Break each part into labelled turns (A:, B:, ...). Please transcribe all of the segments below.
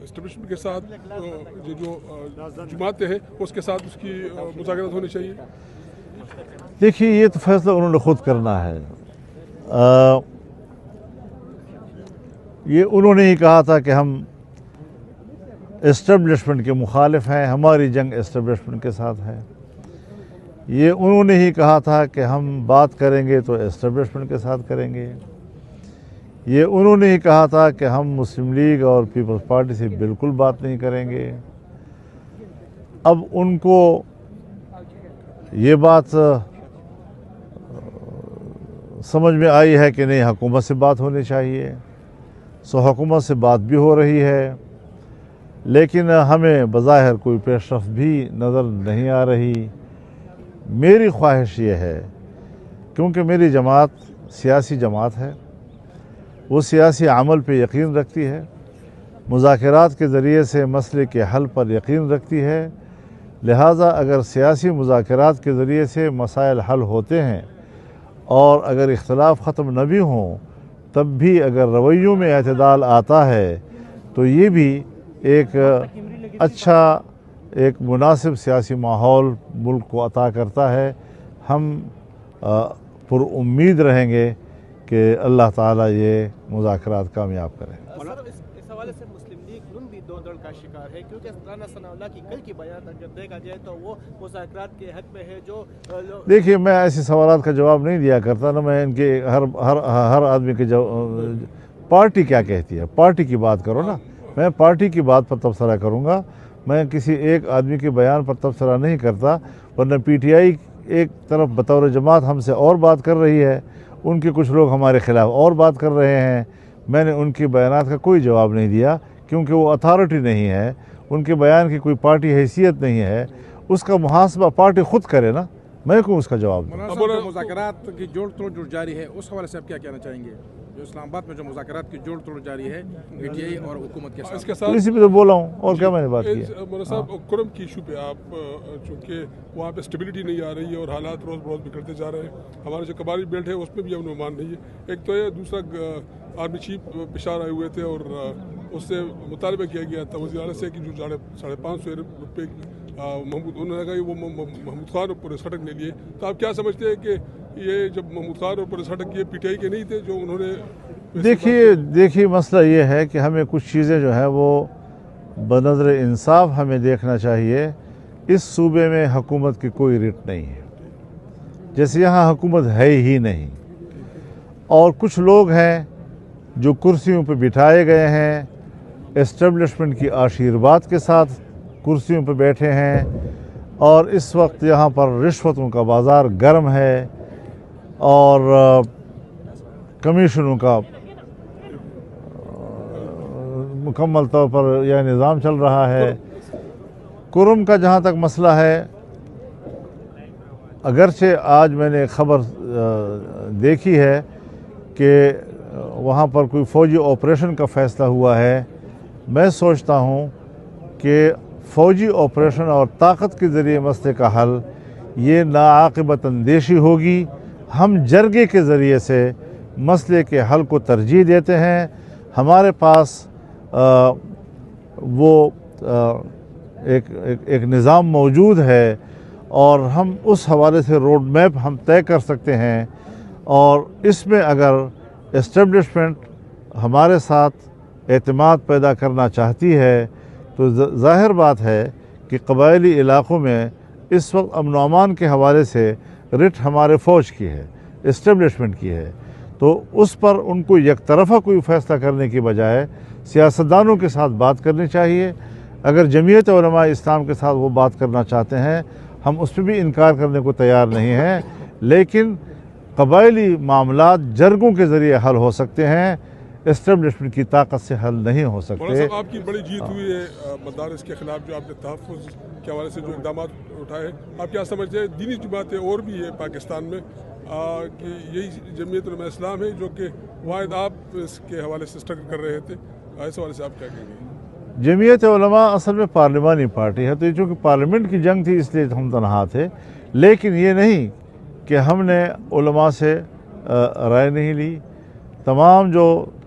A: Establishment کے ساتھ جو جماعتیں ہیں اس کے ساتھ اس کی مذاکرات ہونی چاہیے؟
B: دیکھیے یہ تو فیصلہ انہوں نے خود کرنا ہے. یہ انہوں نے ہی کہا تھا کہ ہم اسٹیبلشمنٹ کے مخالف ہیں, ہماری جنگ اسٹیبلشمنٹ کے ساتھ ہے. یہ انہوں نے ہی کہا تھا کہ ہم بات کریں گے تو اسٹیبلشمنٹ کے ساتھ کریں گے. یہ انہوں نے ہی کہا تھا کہ ہم مسلم لیگ اور پیپلز پارٹی سے بالکل بات نہیں کریں گے. اب ان کو یہ بات سمجھ میں آئی ہے کہ نہیں حکومت سے بات ہونی چاہیے, سو حکومت سے بات بھی ہو رہی ہے, لیکن ہمیں بظاہر کوئی پیش رفت بھی نظر نہیں آ رہی. میری خواہش یہ ہے, کیونکہ میری جماعت سیاسی جماعت ہے, وہ سیاسی عمل پہ یقین رکھتی ہے, مذاکرات کے ذریعے سے مسئلے کے حل پر یقین رکھتی ہے. لہٰذا اگر سیاسی مذاکرات کے ذریعے سے مسائل حل ہوتے ہیں اور اگر اختلاف ختم نہ بھی ہوں, تب بھی اگر رویوں میں اعتدال آتا ہے تو یہ بھی ایک اچھا ایک مناسب سیاسی ماحول ملک کو عطا کرتا ہے. ہم پر امید رہیں گے کہ اللہ تعالیٰ یہ مذاکرات کامیاب کرے.
C: اس حوالے سے مسلم لیگ بھی دو دڑ کا شکار ہے, کیونکہ رانا ثناء اللہ کی کل کی بیان اگر دیکھا جائے تو وہ مذاکرات کے حق میں ہے. جو
B: دیکھیے میں ایسے سوالات کا جواب نہیں دیا کرتا نا, میں ان کے ہر آدمی کے پارٹی کیا کہتی ہے, پارٹی کی بات کرو نا. میں پارٹی کی بات پر تبصرہ کروں گا, میں کسی ایک آدمی کے بیان پر تبصرہ نہیں کرتا. ورنہ پی ٹی آئی ایک طرف بطور جماعت ہم سے اور بات کر رہی ہے, ان کے کچھ لوگ ہمارے خلاف اور بات کر رہے ہیں. میں نے ان کے بیانات کا کوئی جواب نہیں دیا, کیونکہ وہ اتھارٹی نہیں ہے, ان کے بیان کی کوئی پارٹی حیثیت نہیں ہے. اس کا محاسبہ پارٹی خود کرے نا, میں کیوں اس کا جواب دوں.
D: مذاکرات کی جوڑ توڑ جو جاری ہے اس حوالے سے آپ کیا کہنا چاہیں گے؟ جو اسلام آباد میں جو مذاکرات کی جوڑ توڑ جاری ہے پی ٹی آئی اور حکومت کے ساتھ,
B: اسی پہ تو بولا ہوں, اور کیا میں نے بات کی.
A: مولانا صاحب کرم کی ایشو پہ آپ, چونکہ وہاں پہ اسٹیبلٹی نہیں آ رہی ہے اور حالات روز بروز بگڑتے جا رہے ہیں, ہمارے جو قبائلی بیلٹ ہے اس پہ بھی امن و امان نہیں ہے. ایک تو یہ, دوسرا آرمی چیف پشاور آئے ہوئے تھے اور اس سے مطالبہ کیا گیا تھا وزیر اعلیٰ سے کہ جو 550 روپے محمود, انہوں نے کہا کہ وہ محمود خان اور پورے سٹک نے لیے. تو آپ کیا سمجھتے ہیں کہ یہ جب محمود خان اور پورے سٹک یہ پی ٹی آئی کے نہیں تھے جو انہوں نے؟
B: دیکھیے مسئلہ یہ ہے کہ ہمیں کچھ چیزیں جو ہیں وہ بنظر انصاف ہمیں دیکھنا چاہیے. اس صوبے میں حکومت کی کوئی رٹ نہیں ہے, جیسے یہاں حکومت ہے ہی نہیں, اور کچھ لوگ ہیں جو کرسیوں پہ بٹھائے گئے ہیں, اسٹیبلشمنٹ کی آشیرواد کے ساتھ کرسیوں پہ بیٹھے ہیں, اور اس وقت یہاں پر رشوتوں کا بازار گرم ہے اور کمیشنوں کا مکمل طور پر یہ نظام چل رہا ہے. کرم کا جہاں تک مسئلہ ہے, اگرچہ آج میں نے خبر دیکھی ہے کہ وہاں پر کوئی فوجی آپریشن کا فیصلہ ہوا ہے. میں سوچتا ہوں کہ فوجی آپریشن اور طاقت کے ذریعے مسئلے کا حل یہ ناعاقبت اندیشی ہوگی. ہم جرگے کے ذریعے سے مسئلے کے حل کو ترجیح دیتے ہیں. ہمارے پاس وہ ایک نظام موجود ہے, اور ہم اس حوالے سے روڈ میپ ہم طے کر سکتے ہیں. اور اس میں اگر اسٹیبلشمنٹ ہمارے ساتھ اعتماد پیدا کرنا چاہتی ہے تو ظاہر بات ہے کہ قبائلی علاقوں میں اس وقت امن و امان کے حوالے سے رٹ ہمارے فوج کی ہے, اسٹیبلشمنٹ کی ہے. تو اس پر ان کو یک طرفہ کوئی فیصلہ کرنے کی بجائے سیاستدانوں کے ساتھ بات کرنی چاہیے. اگر جمعیت علماء اسلام کے ساتھ وہ بات کرنا چاہتے ہیں, ہم اس پہ بھی انکار کرنے کو تیار نہیں ہیں, لیکن قبائلی معاملات جرگوں کے ذریعے حل ہو سکتے ہیں, اسٹیبلشمنٹ کی طاقت سے حل نہیں ہو سکتے.
A: مولانا صاحب آپ کی بڑی جیت ہوئی ہے مدارس کے خلاف, جو آپ نے تحفظ کے حوالے سے جو اقدامات اٹھائے, آپ کیا سمجھتے ہیں دینی جماعتیں اور بھی ہے پاکستان میں کہ یہی جمعیت علماء اسلام ہے جو کہ واحد آپ اس کے حوالے سے اسٹرگل کر رہے تھے, اس حوالے سے آپ کیا کہیں گے؟
B: جمعیت علماء اصل میں پارلیمانی پارٹی ہے, تو یہ چونکہ پارلیمنٹ کی جنگ تھی اس لیے ہم تنہا تھے, لیکن یہ نہیں کہ ہم نے علماء سے رائے نہیں لی. تمام جو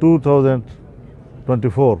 B: 2024